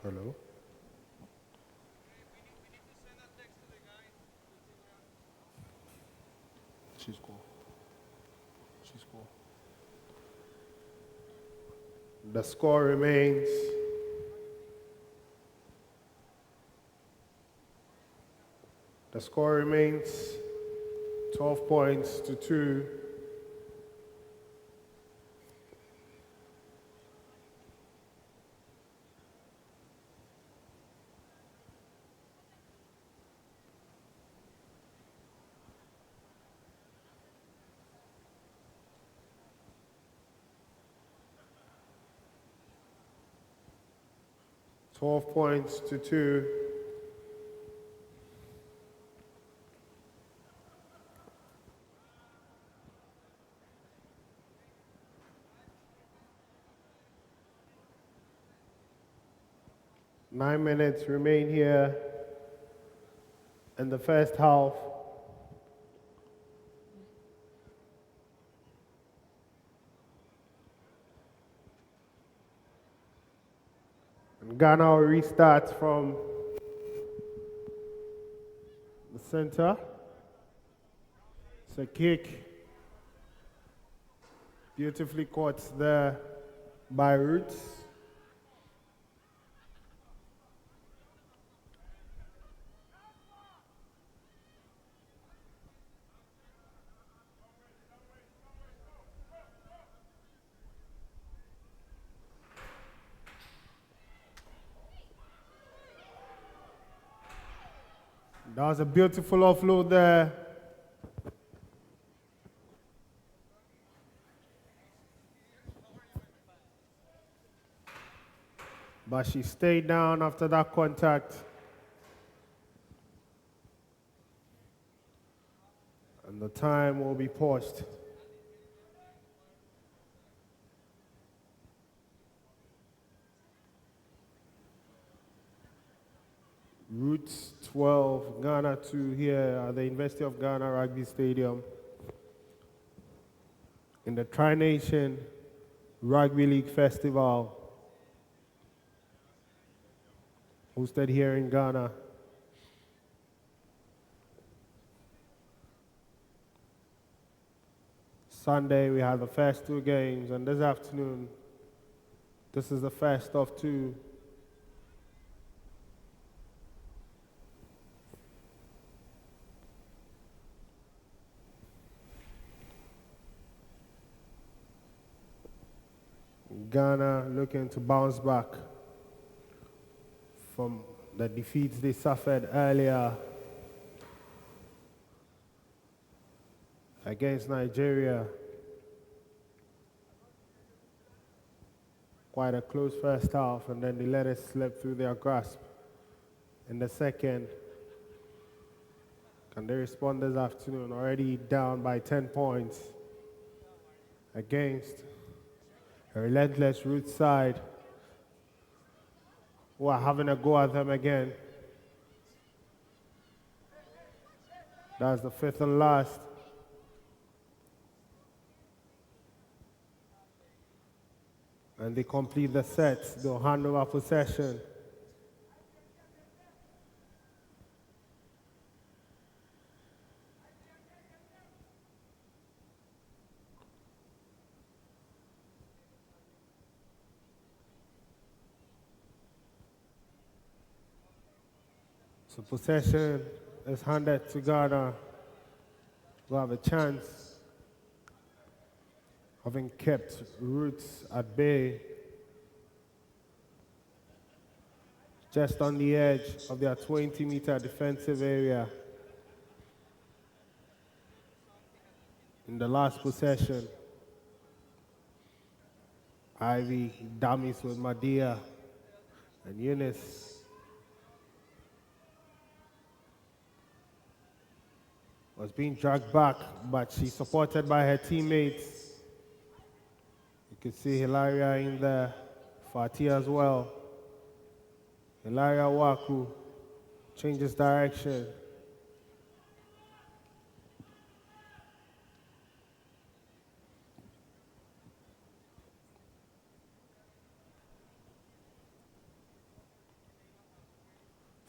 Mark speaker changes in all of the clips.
Speaker 1: Hello. She's cool. She's cool. The score remains 12 points to 2. .2. 9 minutes remain here in the first half. And Ghana will restart from the center. It's a kick. Beautifully caught there by Roots. That was a beautiful offload there. But she stayed down after that contact. And the time will be paused. Roots 12, Ghana 2 here at the University of Ghana Rugby Stadium in the Tri-Nation Rugby League Festival hosted here in Ghana. Sunday we had the first 2 games, and this afternoon this is the first of 2. Ghana looking to bounce back from the defeats they suffered earlier against Nigeria. Quite a close first half, and then they let it slip through their grasp in the second. Can they respond this afternoon? Already down by 10 points against a relentless Roots side who are having a go at them again. That's the 5th and last. And they complete the sets. They'll hand over possession. So possession is handed to Ghana, who have a chance, having kept Roots at bay, just on the edge of their 20-meter defensive area in the last possession. Ivy dummies with Madia and Eunice. Was being dragged back, but she's supported by her teammates. You can see Hilaria in there, Fatih as well. Hilaria Waku changes direction.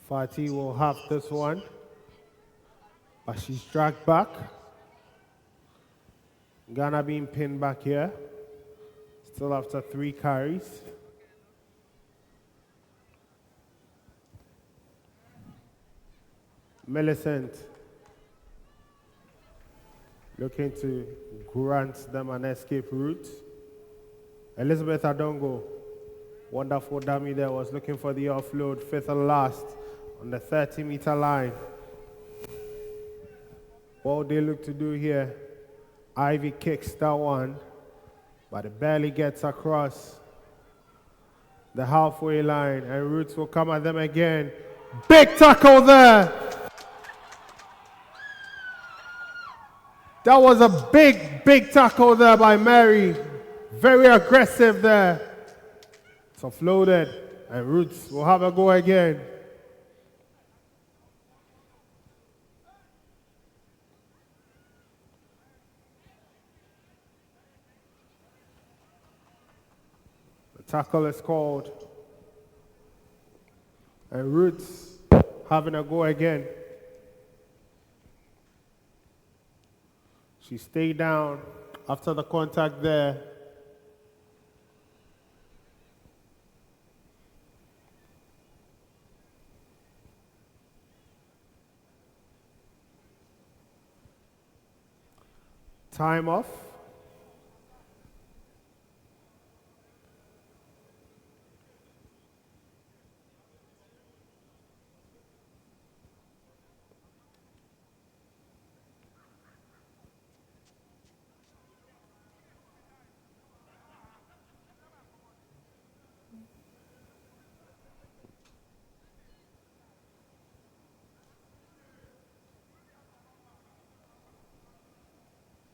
Speaker 1: Fatih will have this one, but she's dragged back. Ghana being pinned back here, still after 3 carries. Millicent looking to grant them an escape route. Elizabeth Adongo, wonderful dummy there, was looking for the offload, 5th and last on the 30-meter line. What they look to do here, Ivy kicks that one, but it barely gets across the halfway line, and Roots will come at them again. Big tackle there! That was a big tackle there by Mary. Very aggressive there. It's offloaded, and Roots will have a go again. The tackle is called, and Roots having a go again. She stayed down after the contact there. Time off.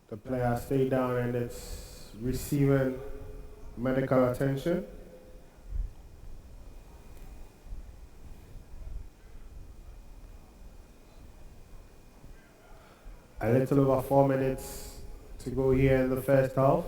Speaker 1: The player stayed down and it's receiving medical attention. A little over 4 minutes to go here in the first half.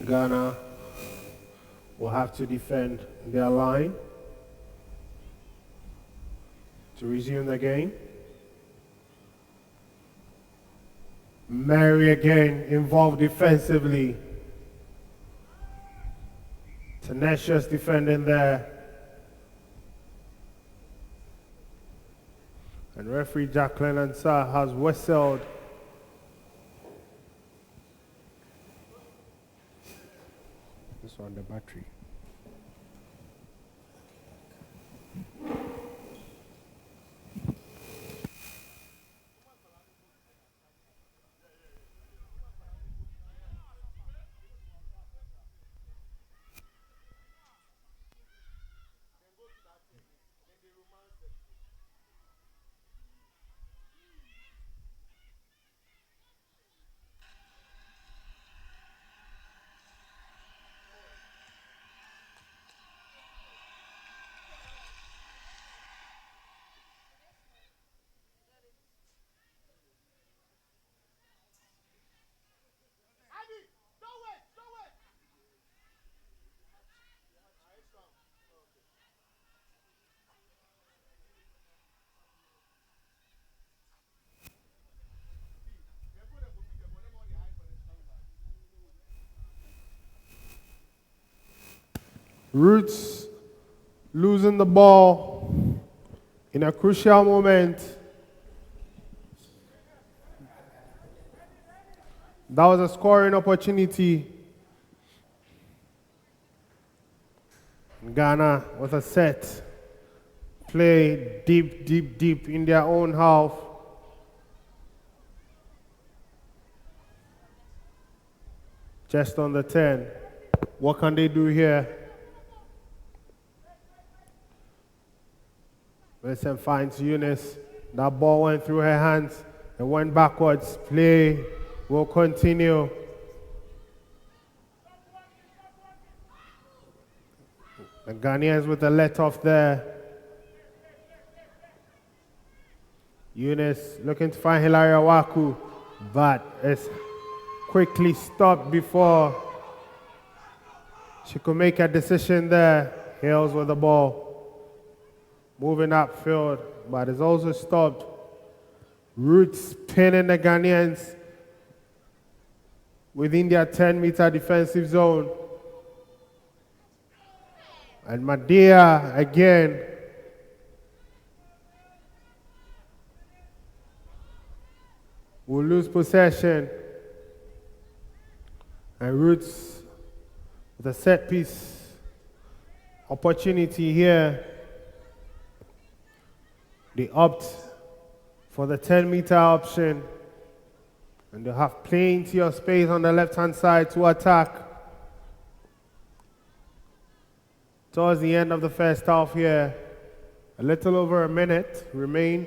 Speaker 1: Ghana will have to defend their line to resume the game. Mary again involved defensively. Tenacious defending there. And referee Jacqueline Ansah has whistled. This one, the battery. Roots losing the ball in a crucial moment. That was a scoring opportunity. Ghana was a set. Play deep, deep, deep in their own half. Just on the 10. What can they do here? Wilson finds Eunice. That ball went through her hands. It went backwards. Play will continue. The Ghanaians with the let off there. Eunice looking to find Hilaria Waku, but it's quickly stopped before she could make a decision there. Hales with the ball. Moving upfield, but it's also stopped. Roots pinning the Ghanaians within their 10-meter defensive zone. And Madea again. Will lose possession. And Roots with a set piece opportunity here. They opt for the 10-meter option. And they have plenty of space on the left-hand side to attack. Towards the end of the first half here, a little over a minute remain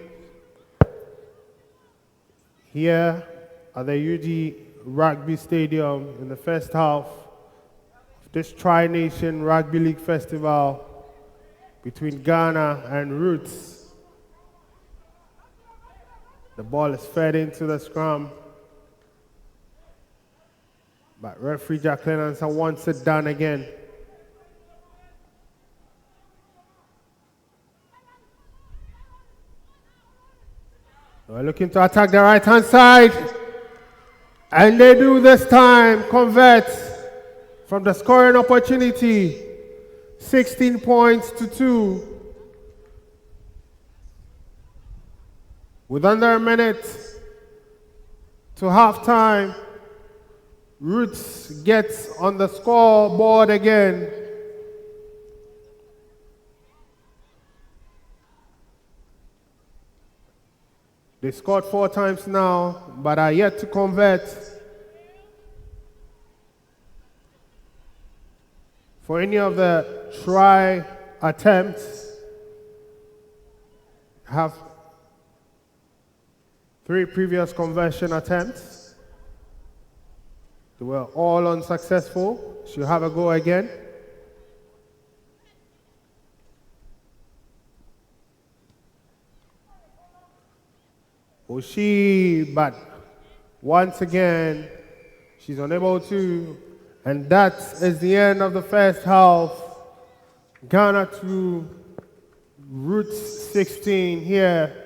Speaker 1: here at the UG Rugby Stadium in the first half of this Tri-Nation Rugby League Festival between Ghana and Roots. The ball is fed into the scrum, but referee Jacqueline Ansa wants it done again. We're looking to attack the right-hand side, and they do this time convert from the scoring opportunity, 16 points to 2. With under a minute to halftime, Roots gets on the scoreboard again. They scored 4 times now, but are yet to convert. For any of the try attempts, have 3 previous conversion attempts. They were all unsuccessful. Should have a go again. Oshie, but once again, she's unable to. And that is the end of the first half. Ghana 2, Roots 16 here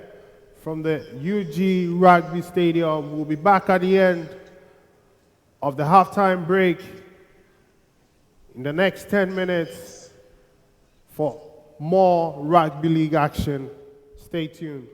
Speaker 1: from the UG Rugby Stadium. We'll be back at the end of the halftime break in the next 10 minutes for more rugby league action. Stay tuned.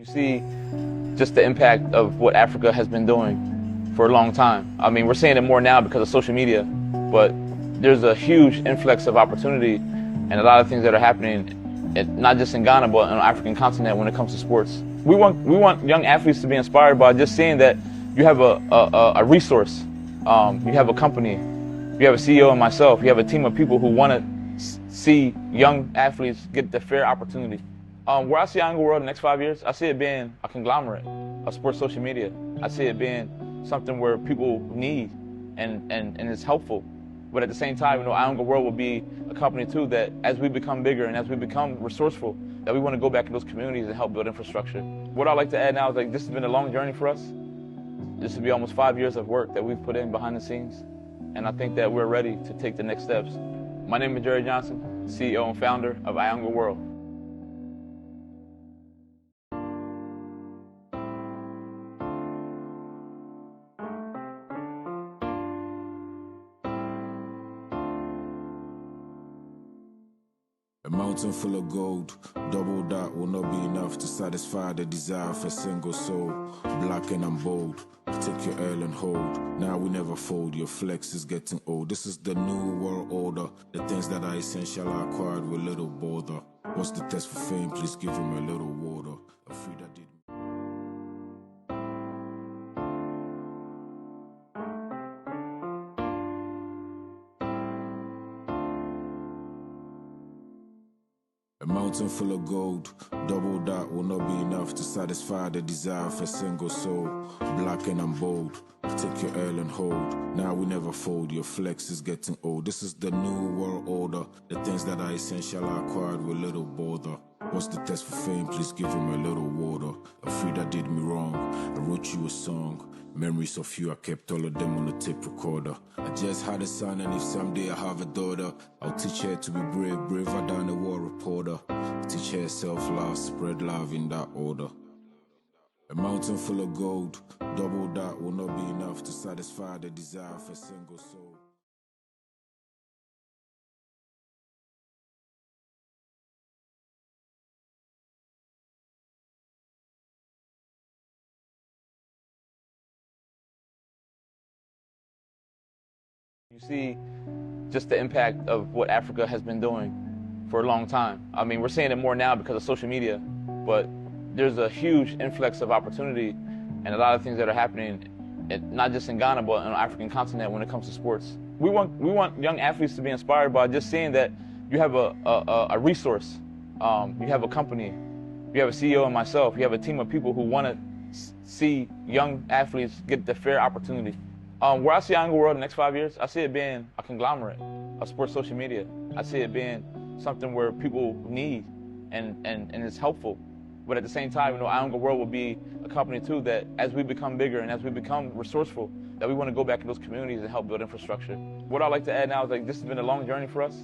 Speaker 2: You see just the impact of what Africa has been doing for a long time. I mean, we're seeing it more now because of social media, but there's a huge influx of opportunity and a lot of things that are happening, not just in Ghana, but on the African continent when it comes to sports. We want young athletes to be inspired by just seeing that you have a resource, you have a company, you have a CEO and myself, you have a team of people who want to see young athletes get the fair opportunity. Where I see Iron World in the next 5 years, I see it being a conglomerate of sports social media. I see it being something where people need and is helpful. But at the same time, Iron World will be a company too that as we become bigger and as we become resourceful, that we want to go back in those communities and help build infrastructure. What I'd like to add now is this has been a long journey for us. This will be almost 5 years of work that we've put in behind the scenes. And I think that we're ready to take the next steps. My name is Jerry Johnson, CEO and founder of Iron World.
Speaker 3: A mountain full of gold, double that will not be enough to satisfy the desire of a single soul. Black and I'm bold, take your L and hold. Now we never fold, your flex is getting old. This is the new world order. The things that are essential are acquired with little bother. What's the test for fame? Please give him a little water. A free that did. A mountain full of gold, double that will not be enough to satisfy the desire of a single soul. Black and I'm bold, take your L and hold. Now we never fold, your flex is getting old. This is the new world order. The things that are essential are acquired with little bother. What's the test for fame? Please give him a little water. A free that did me wrong, I wrote you a song. Memories of you, I kept all of them on the tape recorder. I just had a son, and if someday I have a daughter, I'll teach her to be brave, braver than a war reporter. Teach her self-love, spread love in that order. A mountain full of gold, double that will not be enough to satisfy the desire of a single soul.
Speaker 2: You see just the impact of what Africa has been doing for a long time. I mean, we're seeing it more now because of social media, but there's a huge influx of opportunity and a lot of things that are happening, not just in Ghana, but on the African continent when it comes to sports. We want young athletes to be inspired by just seeing that you have a resource, you have a company, you have a CEO and myself, you have a team of people who want to see young athletes get the fair opportunity. Where I see Iron World in the next 5 years, I see it being a conglomerate of sports social media. I see it being something where people need and is helpful. But at the same time, Iron World will be a company too that as we become bigger and as we become resourceful, that we want to go back in those communities and help build infrastructure. What I'd like to add now is this has been a long journey for us.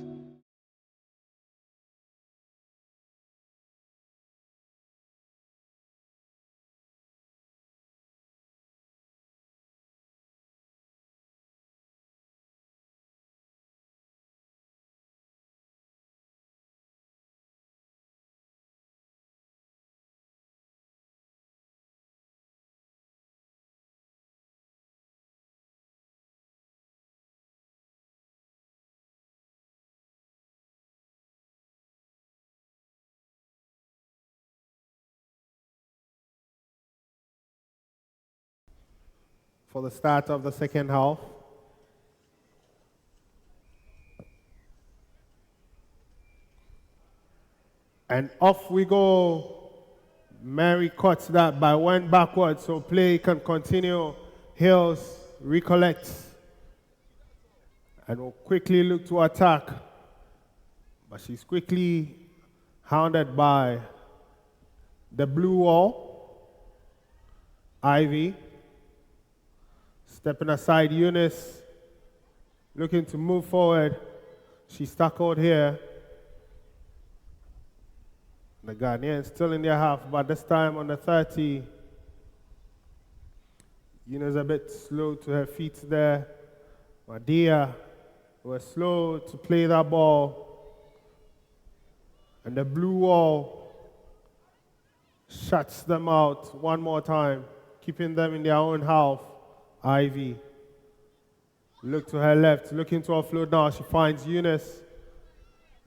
Speaker 1: For the start of the second half. And off we go. Mary cuts that by one backwards, so play can continue. Hills recollects. And will quickly look to attack. But she's quickly hounded by the blue wall. Ivy. Stepping aside, Eunice. Looking to move forward. She's stuck out here. The Ghanaians still in their half, but this time on the 30. Eunice a bit slow to her feet there. Madia was slow to play that ball. And the blue wall shuts them out one more time, keeping them in their own half. Ivy. Look to her left, looking to offload now. She finds Eunice.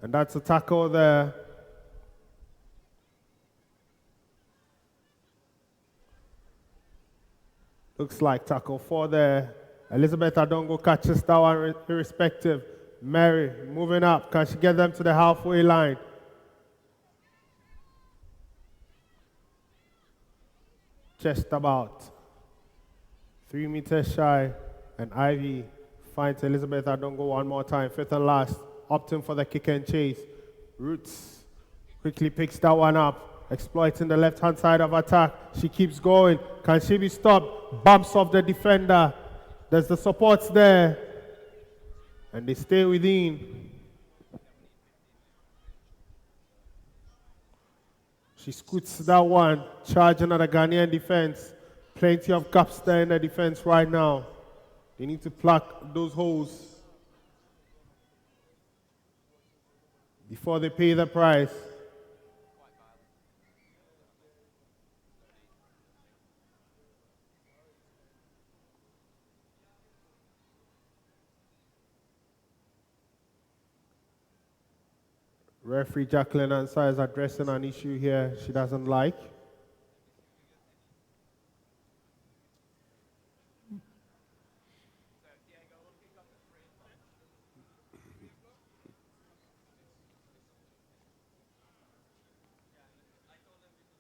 Speaker 1: And that's a tackle there. Looks like tackle 4 there. Elizabeth Adongo catches that one irrespective. Mary moving up. Can she get them to the halfway line? Just about. 3 meters shy. And Ivy finds Elizabeth Adongo one more time. 5th and last. Opting for the kick and chase. Roots quickly picks that one up. Exploiting the left-hand side of attack. She keeps going. Can she be stopped? Bumps off the defender. There's the supports there. And they stay within. She scoots that one. Charging at the Ghanaian defense. Plenty of gaps there in the defense right now. They need to plug those holes before they pay the price. Referee Jacqueline Ansah is addressing an issue here she doesn't like.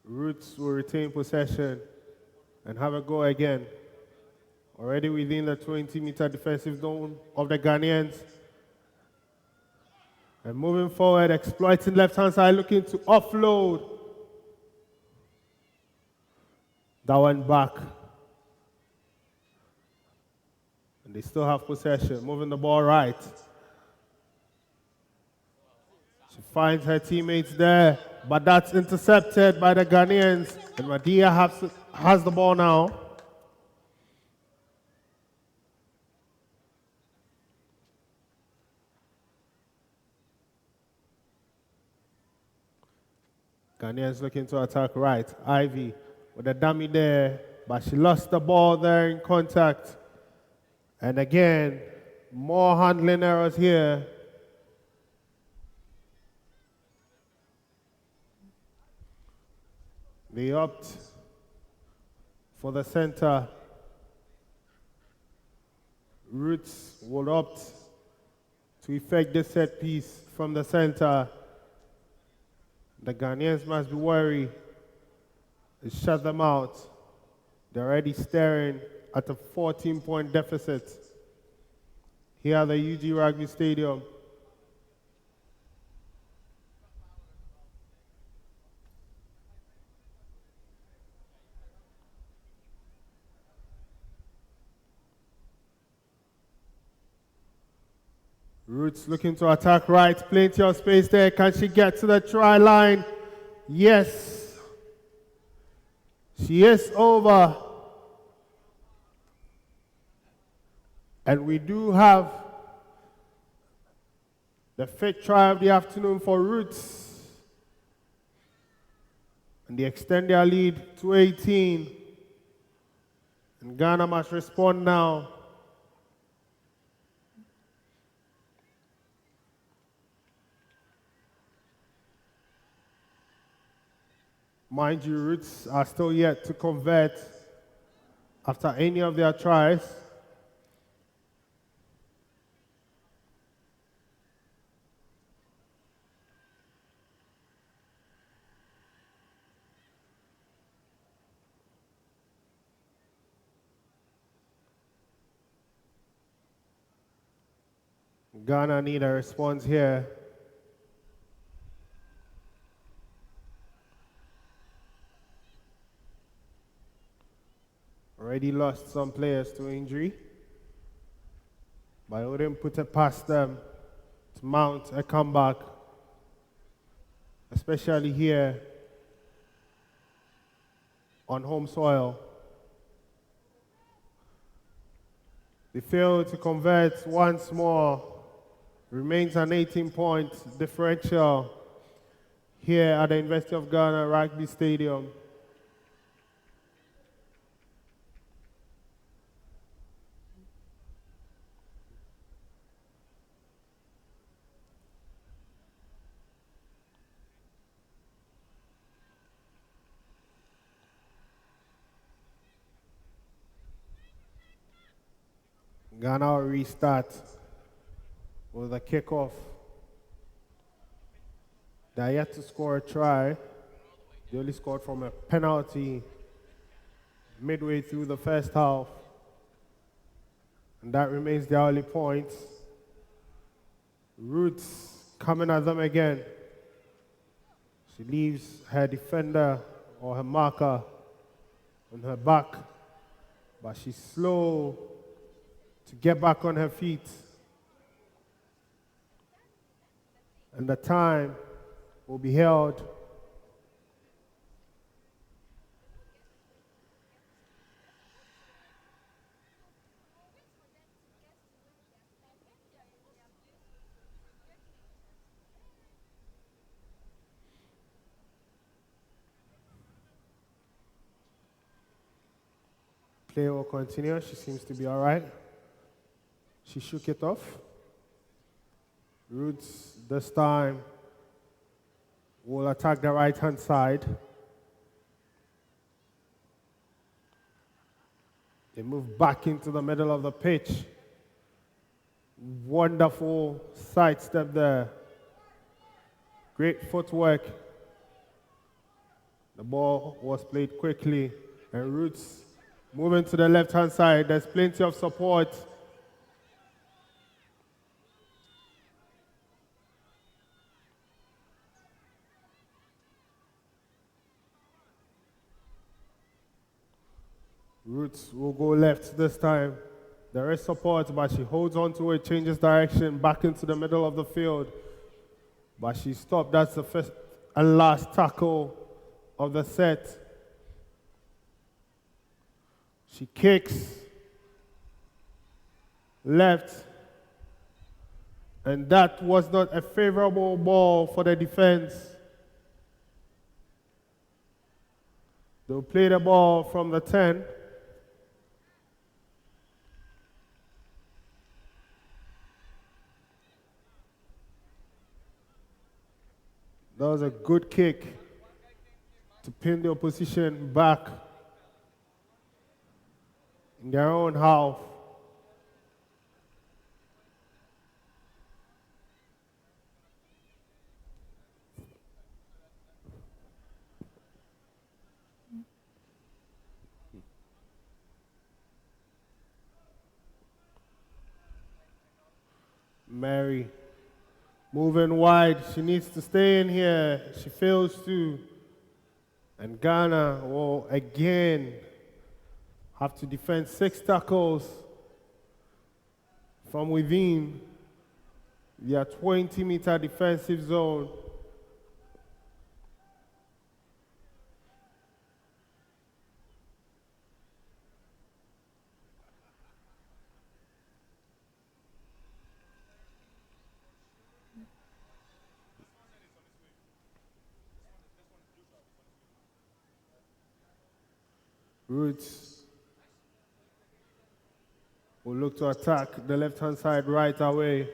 Speaker 1: Roots will retain possession and have a go again. Already within the 20-meter defensive zone of the Ghanaians. And moving forward, exploiting left-hand side, looking to offload. That one back. And they still have possession, moving the ball right. She finds her teammates there, but that's intercepted by the Ghanaians. And Madia has the ball now. Ghanaians looking to attack right. Ivy with a dummy there, but she lost the ball there in contact. And again, more handling errors here. They opt for the center. Roots will opt to effect the set piece from the center. The Ghanaians must be worried. It shut them out. They're already staring at a 14-point deficit here at the UG Rugby Stadium. Roots looking to attack right, plenty of space there. Can she get to the try line? Yes. She is over. And we do have the 5th try of the afternoon for Roots. And they extend their lead to 18. And Ghana must respond now. Mind you, Roots are still yet to convert after any of their tries. Ghana need a response here. Already lost some players to injury, but I wouldn't put it past them to mount a comeback, especially here on home soil. They failed to convert once more. Remains an 18-point differential here at the University of Ghana Rugby Stadium. Ghana will restart with a kickoff. They're yet to score a try. They only scored from a penalty midway through the first half. And that remains their only points. Roots coming at them again. She leaves her defender or her marker on her back, but she's slow to get back on her feet. And the time will be held. Play will continue. She seems to be all right. She shook it off. Roots this time will attack the right-hand side. They move back into the middle of the pitch. Wonderful sidestep there. Great footwork. The ball was played quickly, and Roots moving to the left-hand side. There's plenty of support. Roots will go left this time. There is support, but she holds on to it, changes direction back into the middle of the field. But she stopped. That's the first and last tackle of the set. She kicks left, and that was not a favorable ball for the defense. They'll play the ball from the 10. That was a good kick to pin the opposition back in their own half. Mary moving wide. She needs to stay in here. She fails to. And Ghana will again have to defend 6 tackles from within their 20-meter defensive zone. Roots will look to attack the left-hand side right away.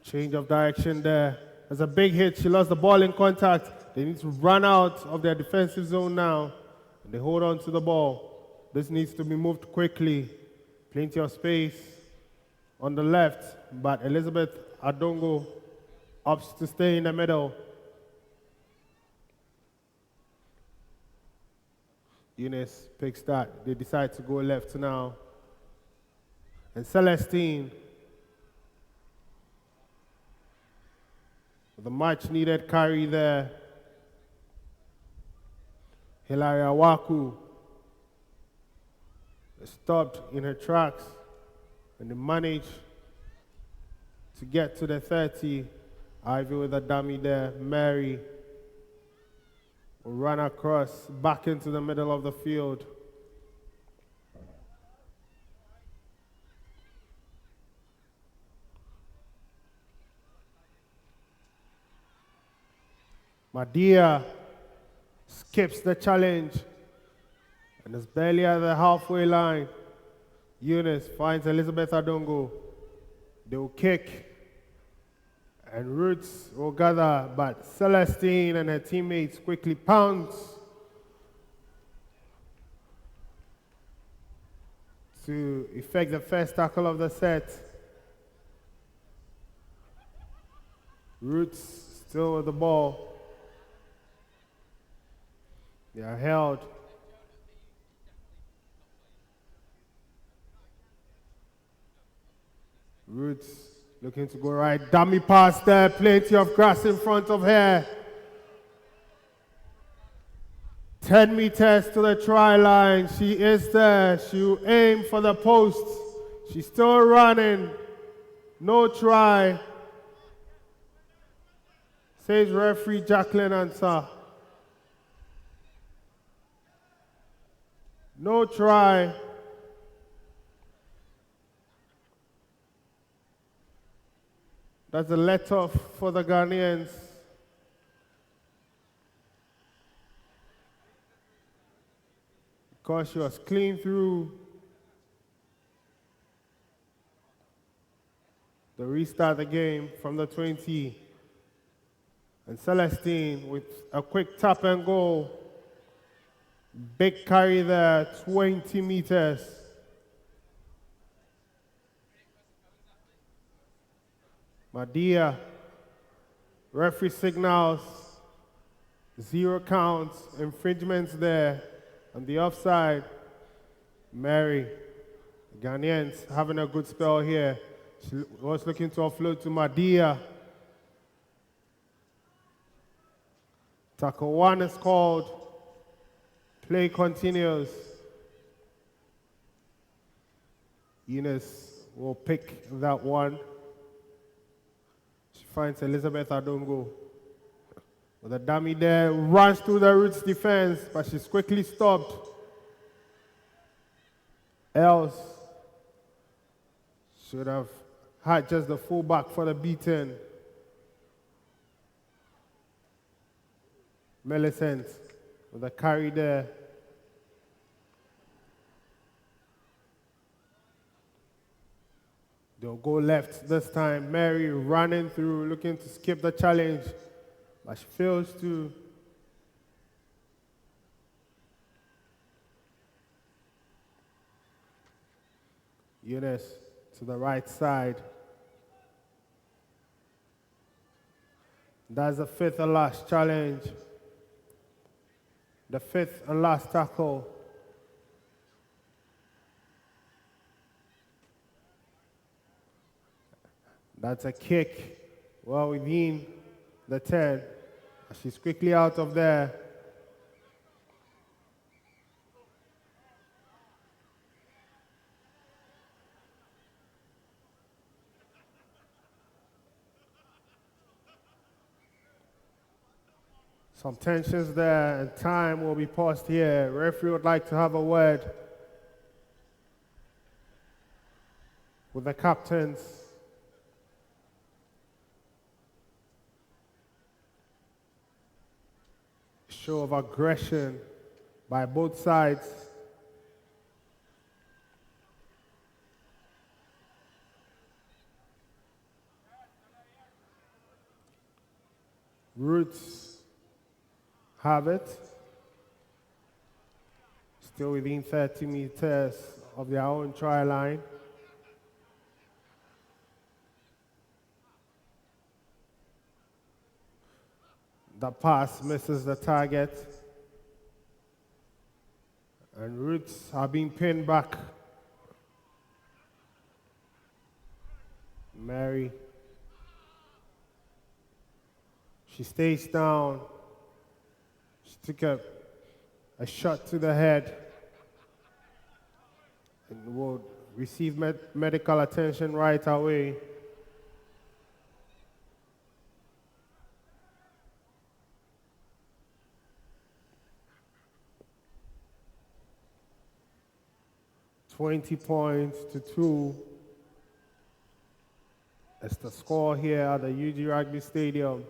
Speaker 1: Change of direction there. There's a big hit. She lost the ball in contact. They need to run out of their defensive zone now. And they hold on to the ball. This needs to be moved quickly. Plenty of space on the left, but Elizabeth Adongo opts to stay in the middle. Eunice picks that. They decide to go left now. And Celestine, with a much needed carry there. Hilaria Waku stopped in her tracks, and they managed to get to the 30. Ivy with a dummy there. Mary will run across back into the middle of the field. Madia skips the challenge and is barely at the halfway line. Eunice finds Elizabeth Adongo. They will kick, and Roots will gather, but Celestine and her teammates quickly pounce. to effect the first tackle of the set. Roots still with the ball. They are held. Roots looking to go right. Dummy pass there. Plenty of grass in front of her. 10 meters to the try line. She is there. She'll aim for the post. She's still running. No try. Says referee Jacqueline Ansah. No try. That's a let-off for the Ghanaians. Because she was clean through. The restart the game from the 20. And Celestine with a quick tap and go. Big carry there, 20 meters. Madia, referee signals, 0 counts, infringements there. On the offside, Mary, the Ghanaians having a good spell here. She was looking to offload to Madia. Tackle 1 is called. Play continues. Eunice will pick that one. She finds Elizabeth Adongo. With a dummy there, runs through the Roots defense, but she's quickly stopped. Else should have had just the fullback for the beaten. Millicent with a carry there. They'll go left this time. Mary running through, looking to skip the challenge, but she fails to. Eunice to the right side. That's the 5th and last challenge. The 5th and last tackle. That's a kick well within the 10. She's quickly out of there. Some tensions there, and time will be paused here. Referee would like to have a word with the captains. Show of aggression by both sides. Roots have it. Still within 30 meters of their own try line. The pass misses the target. And Roots are being pinned back. Mary. She stays down. She took a shot to the head and will receive medical attention right away. $20 points to 2. That's the score here at the UG Rugby Stadium.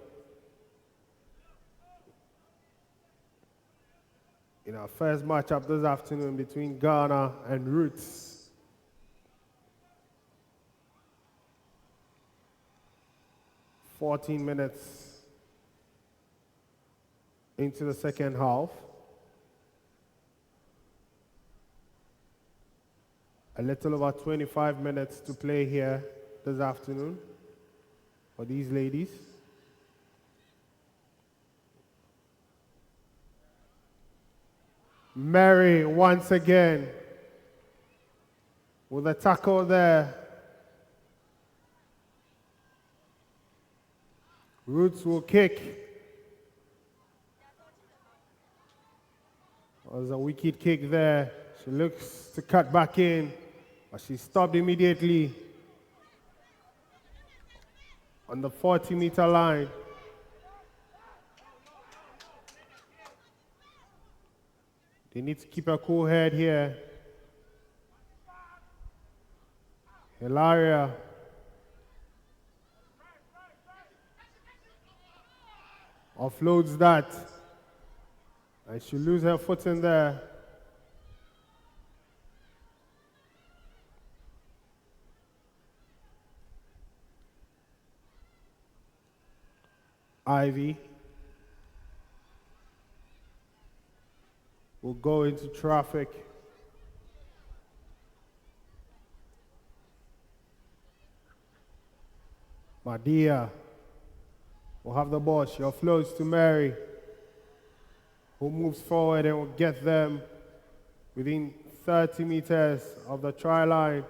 Speaker 1: In our first matchup this afternoon between Ghana and Roots. "14 minutes into the second half. A little over 25 minutes to play here this afternoon for these ladies. Mary once again with a tackle there. Roots will kick. There's a wicked kick there. She looks to cut back in, but she stopped immediately on the 40-meter line. They need to keep a cool head here. Hilaria. Offloads that. And she loses her footing there. Ivy will go into traffic. Madia will have the ball. She offloads to Mary, who moves forward and will get them within 30 meters of the try line.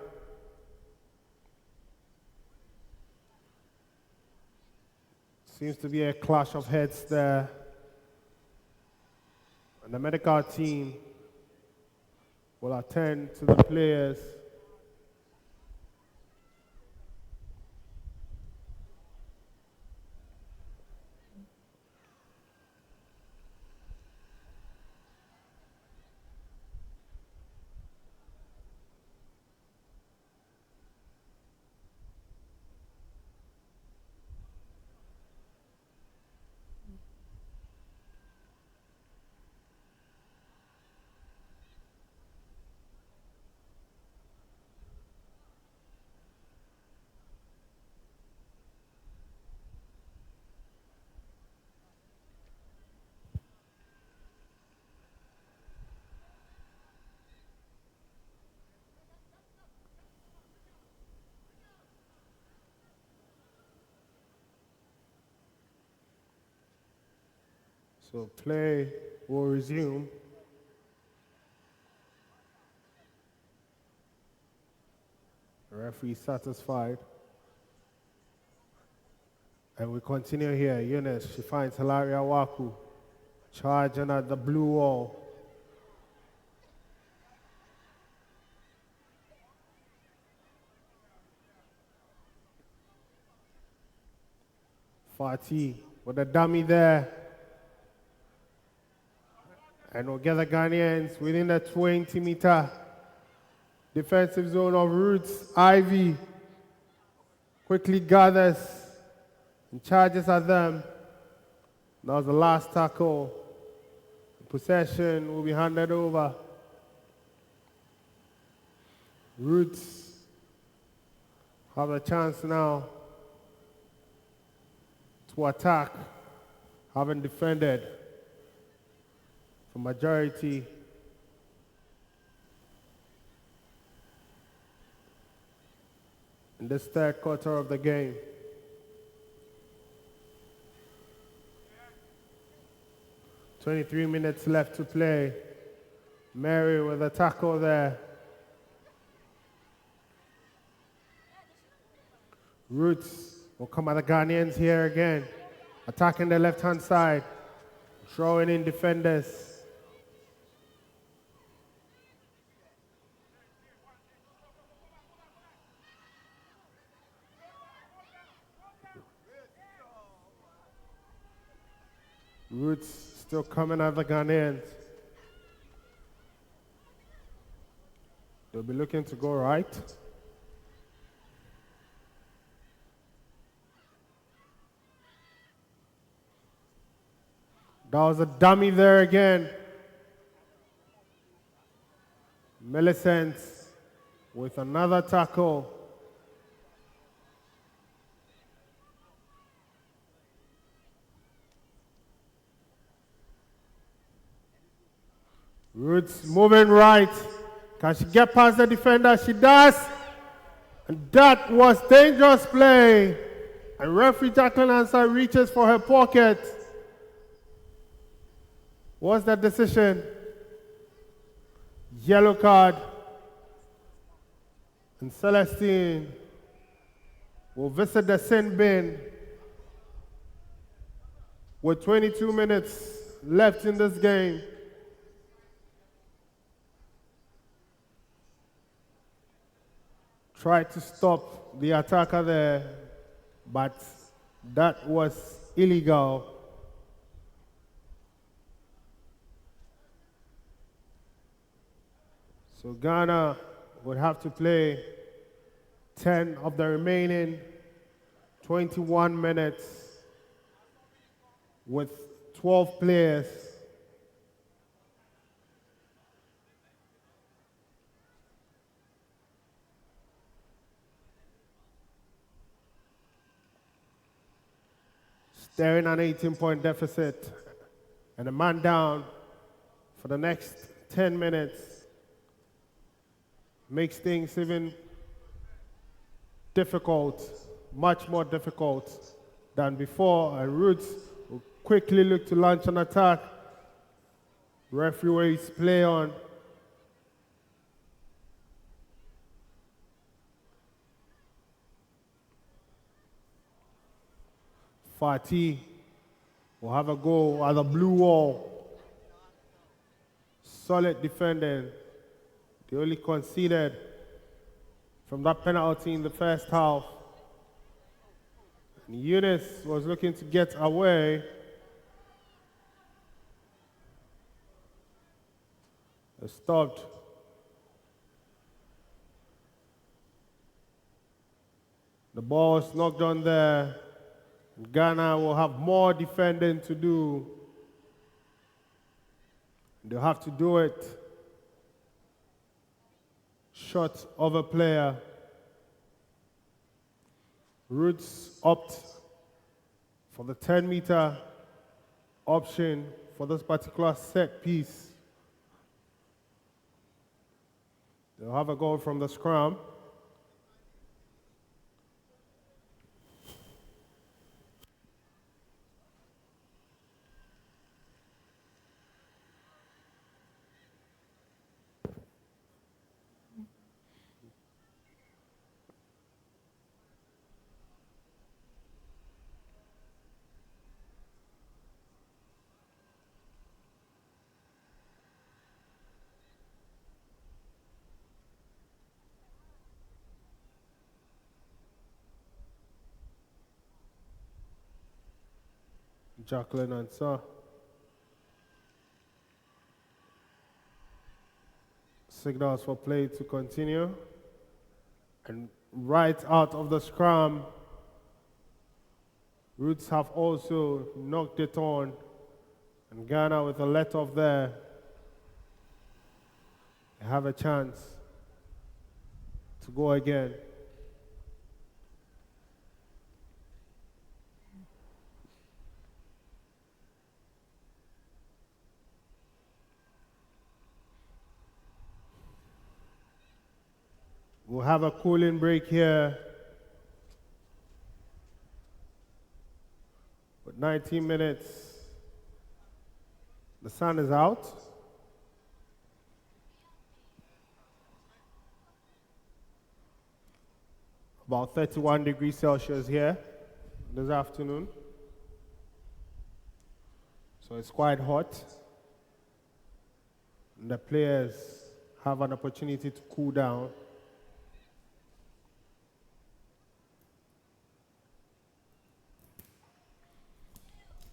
Speaker 1: Seems to be a clash of heads there. And the medical team will attend to the players. So play will resume. The referee satisfied. And we continue here. Eunice, she finds Hilaria Waku charging at the blue wall. Fatih with a dummy there. And we'll get the Ghanaians within the 20-meter defensive zone of Roots. Ivy quickly gathers and charges at them. That was the last tackle. Possession will be handed over. Roots have a chance now to attack, having defended for majority in this third quarter of the game. $23 left to play. Mary with a tackle there. Roots will come at the Ghanaians here again. Attacking the left-hand side. Throwing in defenders. Roots still coming at the Ghanaians. They'll be looking to go right. That was a dummy there again. Millicent with another tackle. Roots moving right. Can she get past the defender? She does. And that was dangerous play. And referee Jacqueline Ansah reaches for her pocket. What's that decision? Yellow card. And Celestine will visit the sin bin with 22 minutes left in this game. Tried to stop the attacker there, but that was illegal. So Ghana would have to play 10 of the remaining 21 minutes with 12 players. Staring at an 18-point deficit and a man down for the next 10 minutes makes things even difficult, much more difficult than before. And Roots will quickly look to launch an attack. Referees play on. Fatih will have a goal at the blue wall. Solid defending. They only conceded from that penalty in the first half. And Eunice was looking to get away. It stopped. The ball was knocked on there. Ghana will have more defending to do. They'll have to do it short of a player. Roots opt for the 10-meter option for this particular set piece. They'll have a goal from the scrum. Jacqueline Ansah. Signals for play to continue. And right out of the scrum, Roots have also knocked it on. And Ghana with a let off there, they have a chance to go again. We'll have a cooling break here. With 19 minutes, the sun is out. About 31 degrees Celsius here this afternoon. So it's quite hot. And the players have an opportunity to cool down.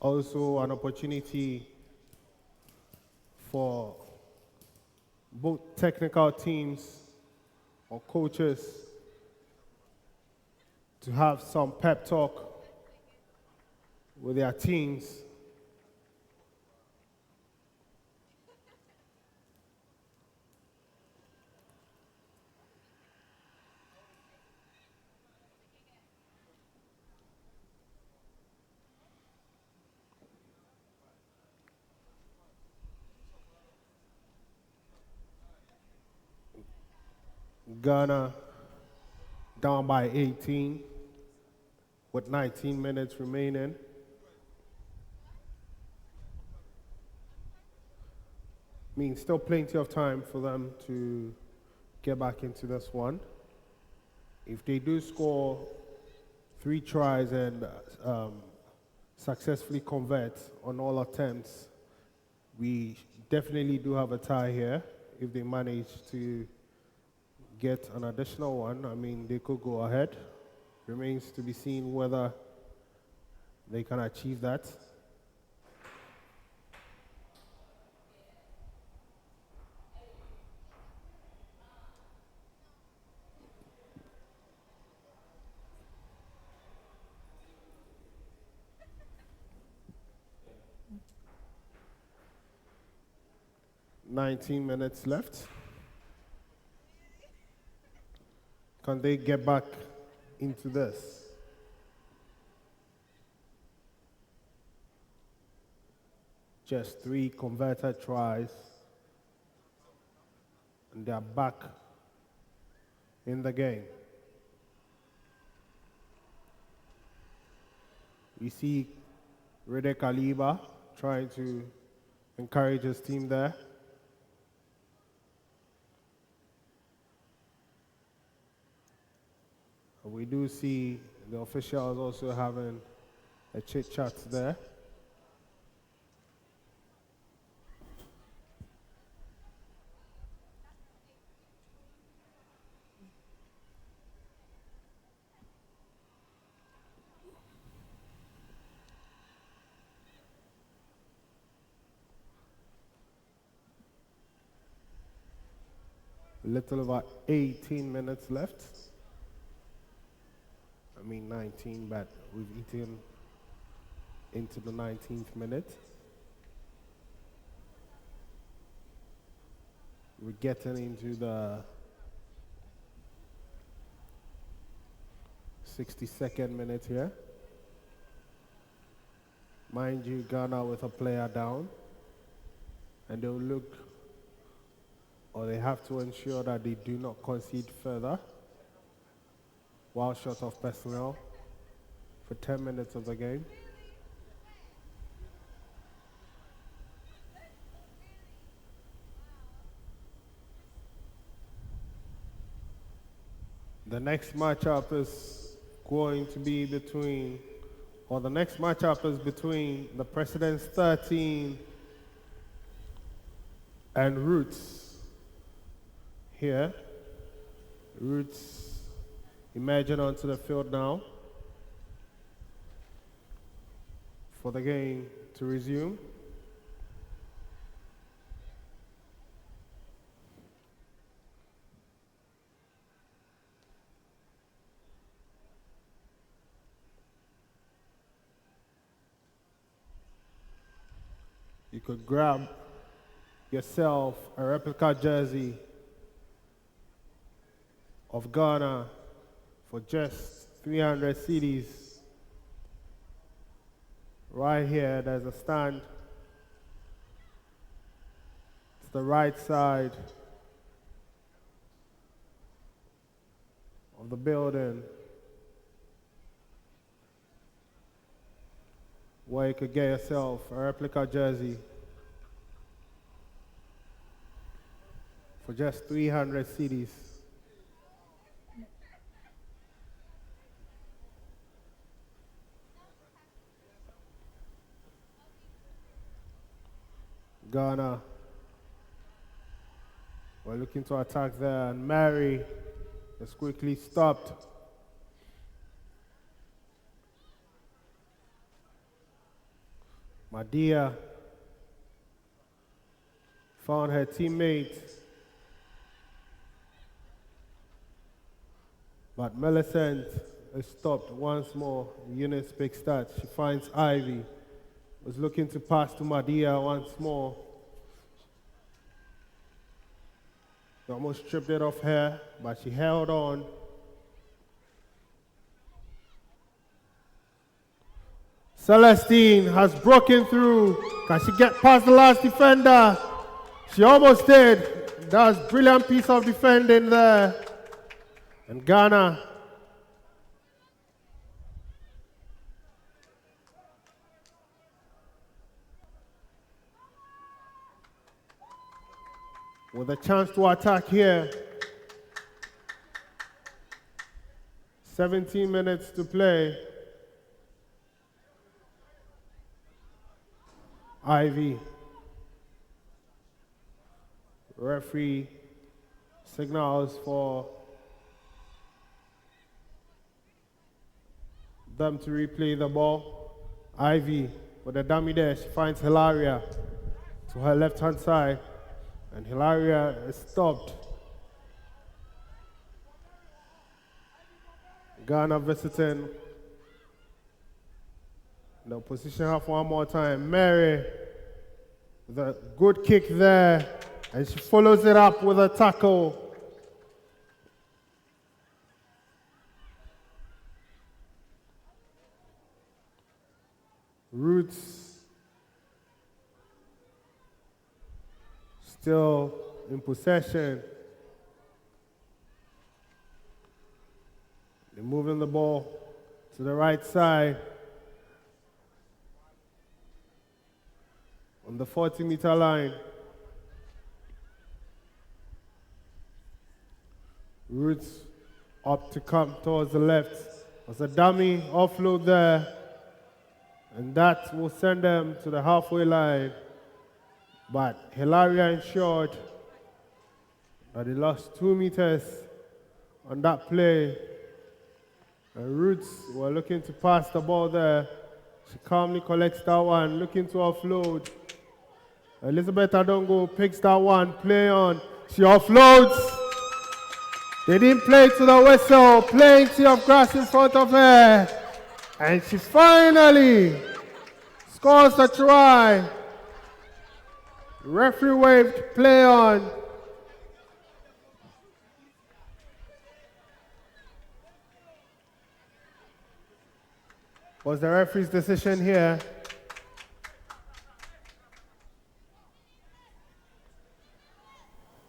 Speaker 1: Also an opportunity for both technical teams or coaches to have some pep talk with their teams. Ghana down by 18 with 19 minutes remaining. Means still plenty of time for them to get back into this one. If they do score 3 tries and successfully convert on all attempts, we definitely do have a tie here. If they manage to get an additional one, I mean, they could go ahead. Remains to be seen whether they can achieve that. $19 left. Can they get back into this? Just 3 converted tries, and they're back in the game. We see Rede Kaliba trying to encourage his team there. We do see the officials also having a chit-chat there. A little over 18 minutes left. I mean 19, but we've eaten into the 19th minute. We're getting into the 62nd minute here. Mind you, Ghana with a player down, and they'll look, or they have to ensure that they do not concede further while short of personnel for 10 minutes of the game. The next matchup is going to be between, or the next matchup is between the President's 13 and Roots. Here, Roots emerging onto the field now for the game to resume. You could grab yourself a replica jersey of Ghana for just 300 cedis. Right here, there's a stand. It's the right side of the building where you could get yourself a replica jersey for just 300 cedis. Ghana, we're looking to attack there, and Mary is quickly stopped. Madia found her teammate, but Millicent is stopped once more. Eunice picks that. She finds Ivy. Was looking to pass to Madia once more. She almost stripped it off her, but she held on. Celestine has broken through. Can she get past the last defender? She almost did. That was a brilliant piece of defending there. And Ghana with a chance to attack here. 17 minutes to play. Ivy. Referee signals for them to replay the ball. Ivy with a dummy there. She finds Hilaria to her left-hand side. And Hilaria is stopped. Ghana visiting the opposition half one more time. Mary with a good kick there. And she follows it up with a tackle. Roots still in possession. They're moving the ball to the right side. On the 40-meter line. Roots up to come towards the left. There's a dummy offload there. And that will send them to the halfway line. But Hilaria ensured that they lost 2 meters on that play. And Roots were looking to pass the ball there. She calmly collects that one, looking to offload. Elizabeth Adongo picks that one, play on. She offloads. They didn't play to the whistle, plenty of grass in front of her. And she finally scores the try. Referee waved, play on. Was the referee's decision here?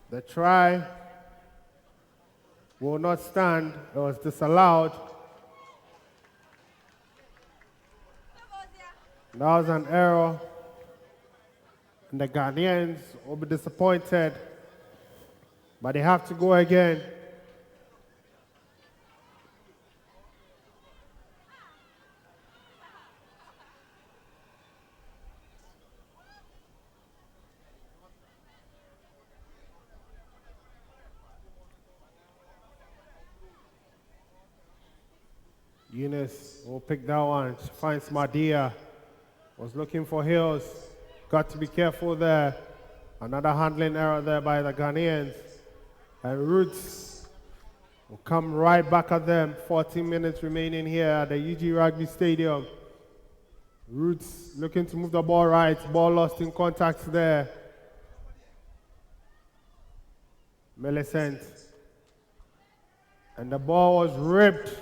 Speaker 1: The try will not stand. It was disallowed. That was an error. And the Ghanaians will be disappointed. But they have to go again. Eunice will pick that one. She finds Madia. Was looking for Hills. Got to be careful there. Another handling error there by the Ghanaians. And Roots will come right back at them. 14 minutes remaining here at the UG Rugby Stadium. Roots looking to move the ball right. Ball lost in contact there. Millicent. And the ball was ripped.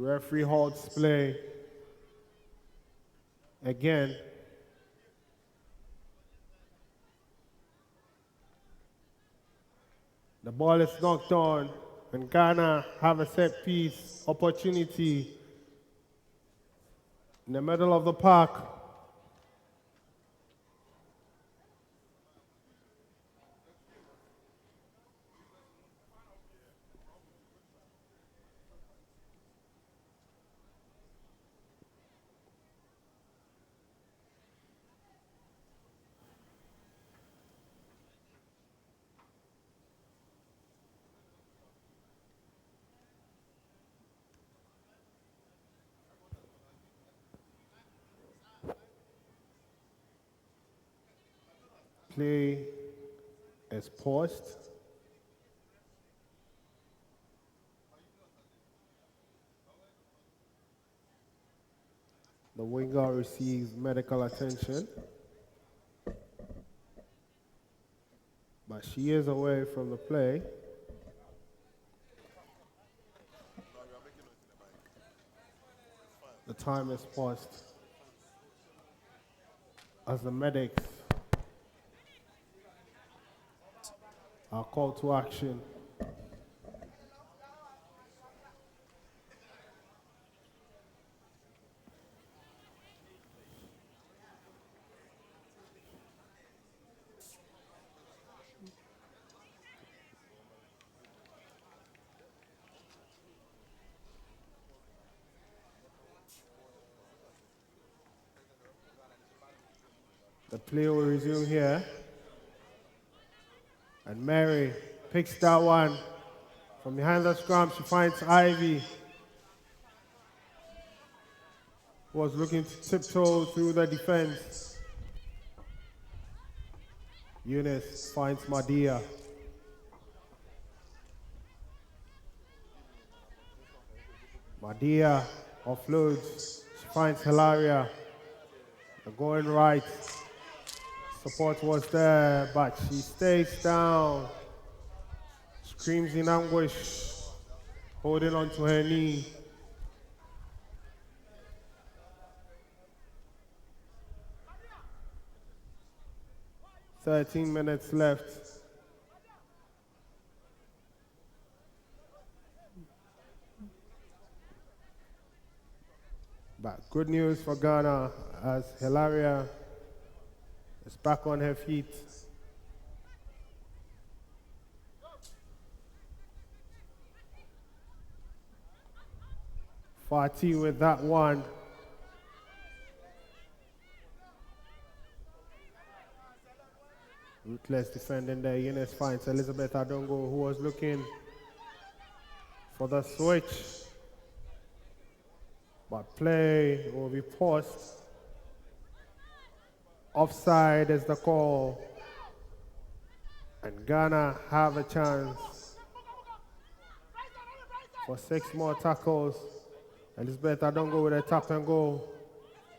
Speaker 1: Referee halts play. Again. The ball is knocked on, and Ghana have a set piece opportunity in the middle of the park. Play is paused. The winger receives medical attention, but she is away from the play. The time is paused. as the medics are called to action. The play will resume here. And Mary picks that one. From behind the scrum, she finds Ivy, who was looking to tiptoe through the defense. Eunice finds Madia. Madia offloads. She finds Hilaria. They're going right. Support was there, but she stays down. Screams in anguish, holding on to her knee. "13 minutes left. But good news for Ghana as Hilaria is back on her feet. Fatih with that one. Ruthless defending there. Eunice finds Elizabeth Adongo, who was looking for the switch. But play will be paused. Offside is the call. And Ghana have a chance for 6 more tackles. Elizabeth Adongo with a tap and go.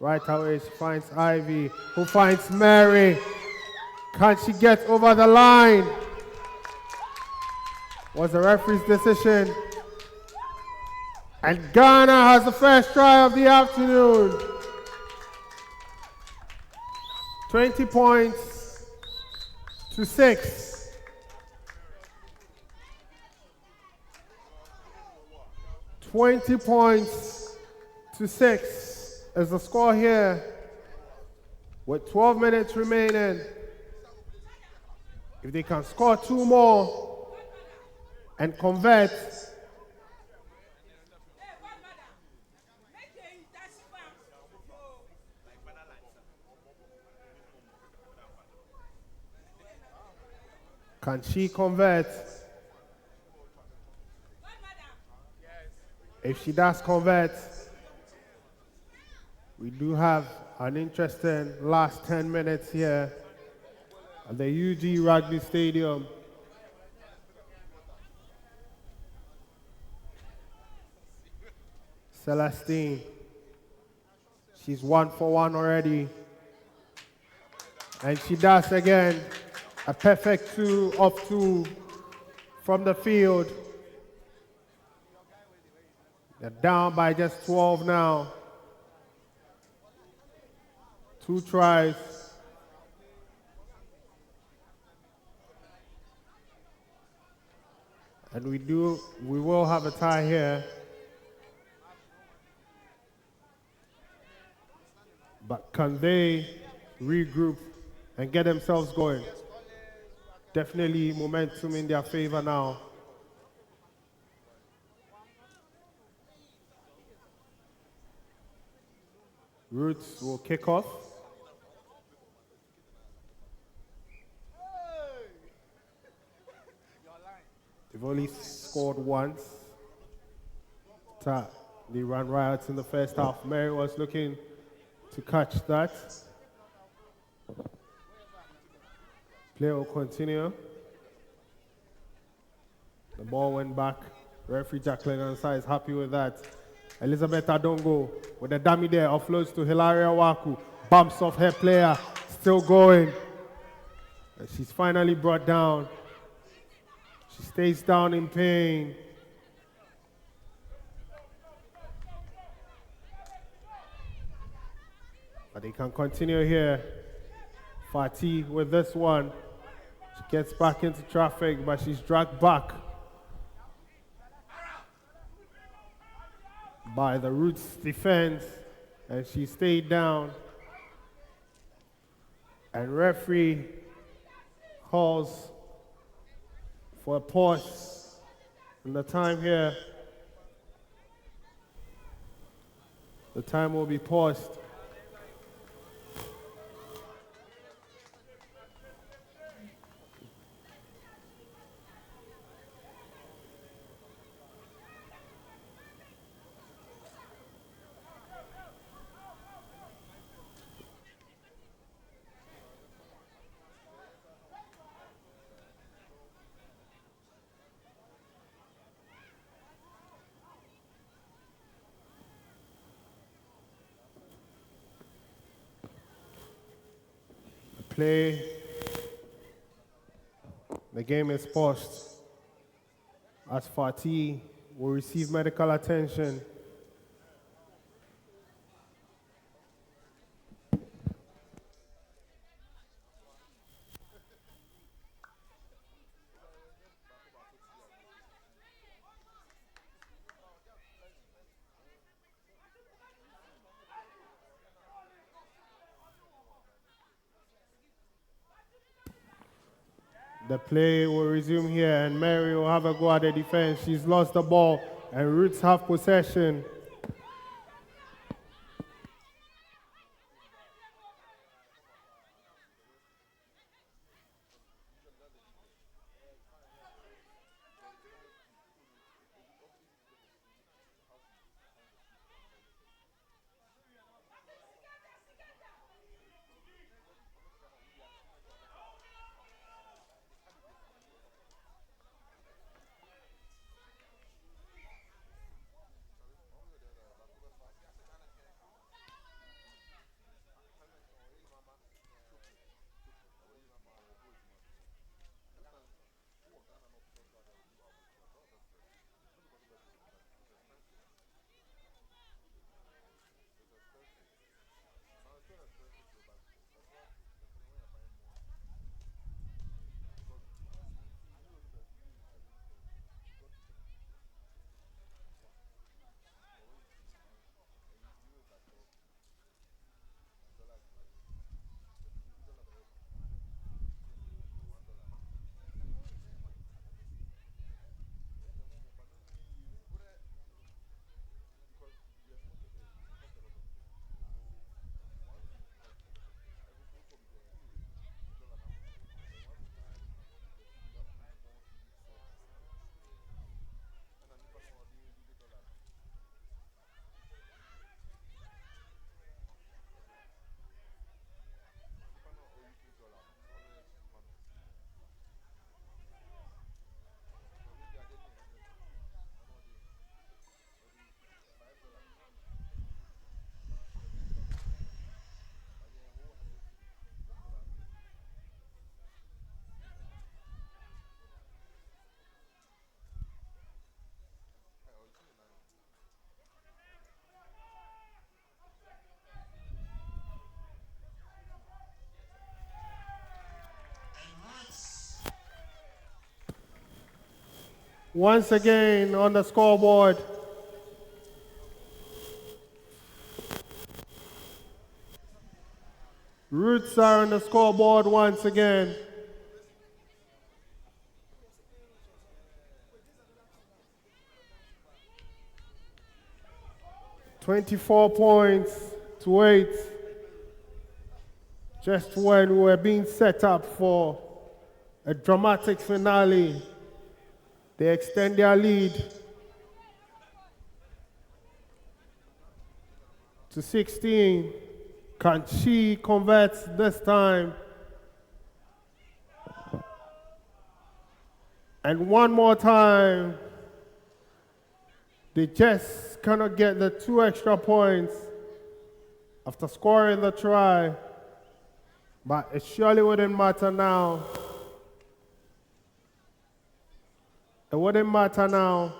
Speaker 1: Right away she finds Ivy, who finds Mary. Can she get over the line? Was the referee's decision. And Ghana has the first try of the afternoon. 20 points to 6. $20 points to 6 is the score here with 12 minutes remaining. If they can score 2 more and convert, can she convert? If she does convert, we do have an interesting last 10 minutes here at the UG Rugby Stadium. Celestine, she's 1 for 1 already. And she does again, a perfect 2 of 2 from the field. They're down by just 12 now. 2 tries. And we will have a tie here. But can they regroup and get themselves going? Definitely momentum in their favor now. Roots will kick off. They've only scored once. They ran riots in the first half. Mary was looking to catch that. Play will continue. The ball went back. Referee Jacqueline Ansah is happy with that. Elizabeth Adongo with a dummy there, offloads to Hilaria Waku. Bumps off her player, still going. And she's finally brought down. She stays down in pain. But they can continue here. Fatih with this one. She gets back into traffic, but she's dragged back by the Roots defense, and she stayed down. And referee calls for a pause in the time here. The time will be paused. Play. The game is paused as Fatih will receive medical attention. The play will resume here, and Mary will have a go at the defense. She's lost the ball, and Roots have possession. Once again on the scoreboard, Roots are on the scoreboard once again. $24 points to 8. Just when we were being set up for a dramatic finale, they extend their lead to 16. Can she convert this time? And one more time, they just cannot get the 2 extra points after scoring the try. But it surely wouldn't matter now. It wouldn't matter now.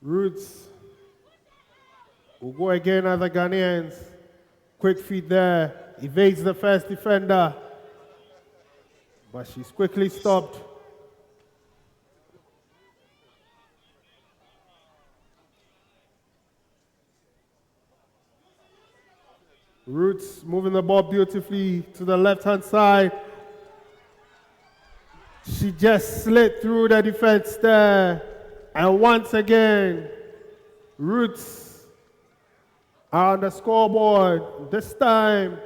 Speaker 1: Roots will go again at the Ghanaians. Quick feet there, evades the first defender, but she's quickly stopped. Roots moving the ball beautifully to the left-hand side. She just slid through the defense there. And once again, Roots are on the scoreboard, this time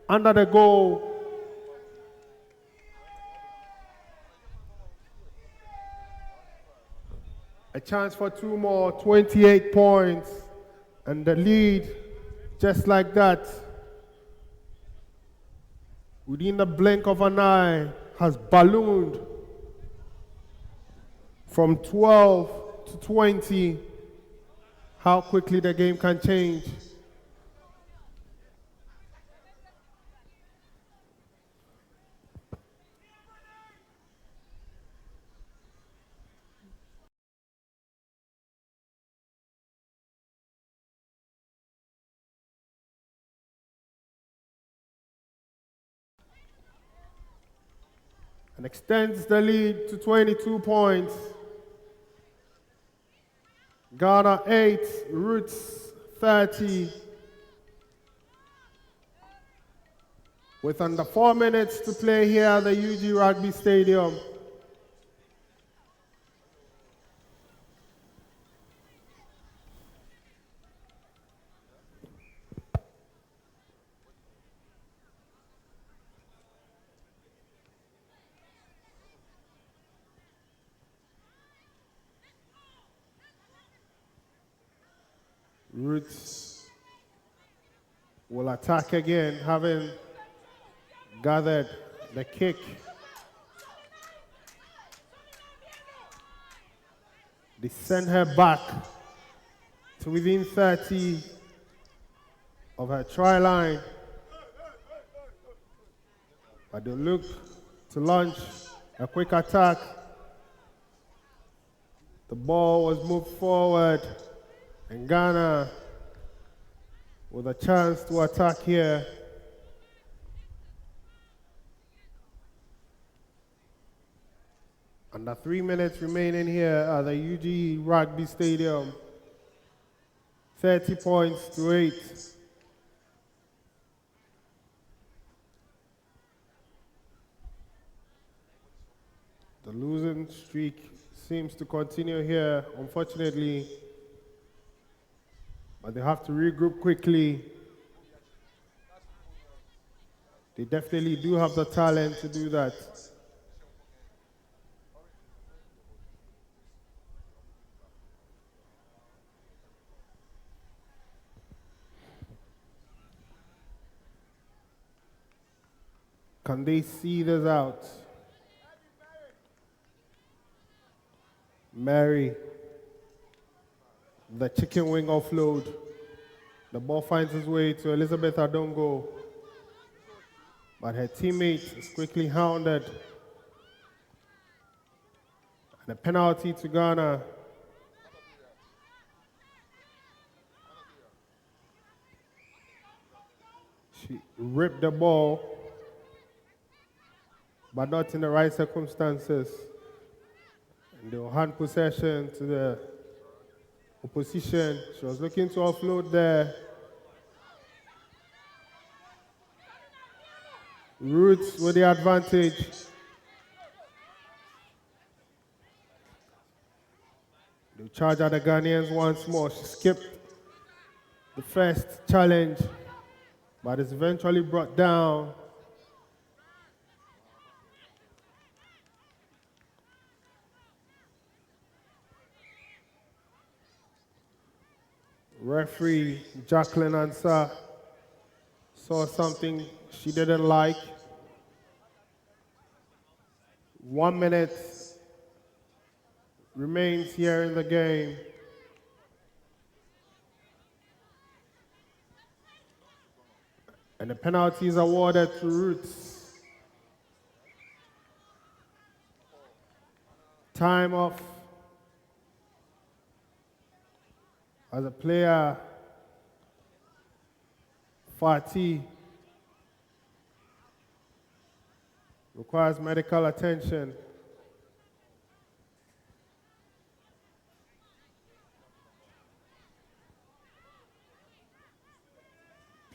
Speaker 1: under the goal. A chance for two more, 28 points, and the lead, just like that, within the blink of an eye, has ballooned from 12 to 20. How quickly the game can change. And extends the lead to 22 points. Ghana 8, Roots 30. With under 4 minutes to play here at the UG Rugby Stadium. Roots will attack again, having gathered the kick. They send her back to within 30 of her try line. But they look to launch a quick attack. The ball was moved forward. And Ghana with a chance to attack here. Under 3 minutes remaining here at the UG Rugby Stadium. 30 points to 8. The losing streak seems to continue here, unfortunately. But they have to regroup quickly. They definitely do have the talent to do that. Can they see this out? Mary. The chicken wing offload. The ball finds its way to Elizabeth Adongo. But her teammate is quickly hounded. And a penalty to Ghana. She ripped the ball, but not in the right circumstances. And they'll hand possession to the opposition. She was looking to offload there. Roots with the advantage. They charge at the Ghanaians once more. She skipped the first challenge, but is eventually brought down. Referee Jacqueline Ansah saw something she didn't like. 1 minute remains here in the game. And the penalty is awarded to Roots. Time off. As a player, Fatih requires medical attention.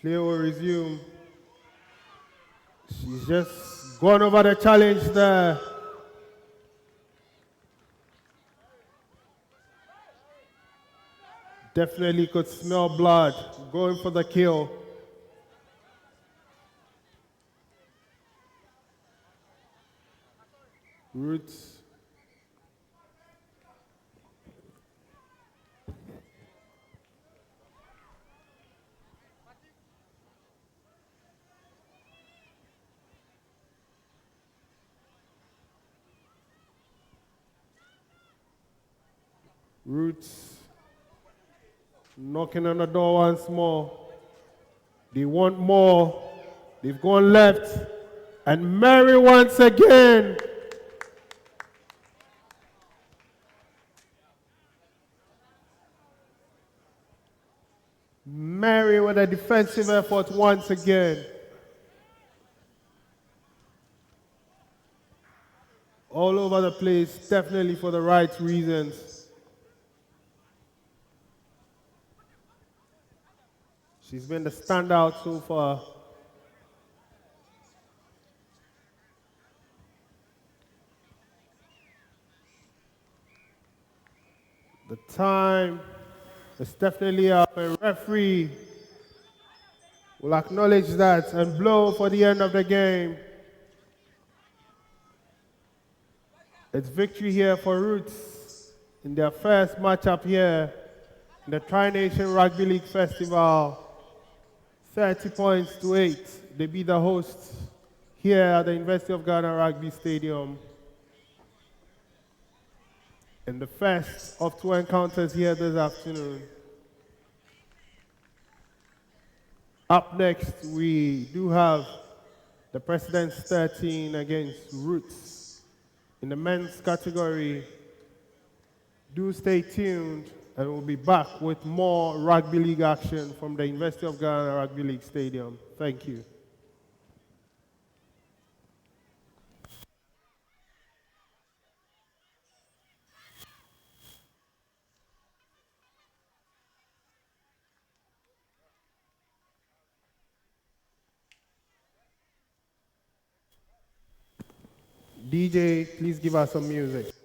Speaker 1: Play will resume. She's just gone over the challenge there. Definitely could smell blood. Going for the kill. Roots. Roots knocking on the door once more. They want more. They've gone left. And Mary once again. Mary with a defensive effort once again. All over the place, definitely for the right reasons. She's been the standout so far. The time is definitely up. A referee will acknowledge that and blow for the end of the game. It's victory here for Roots in their first matchup here in the Tri-Nation Rugby League Festival. 30 points to 8. They beat the hosts here at the University of Ghana Rugby Stadium. In the first of 2 encounters here this afternoon. Up next, we do have the President's 13 against Roots. In the men's category, do stay tuned and we'll be back with more rugby league action from the University of Ghana Rugby League Stadium. Thank you. DJ, please give us some music.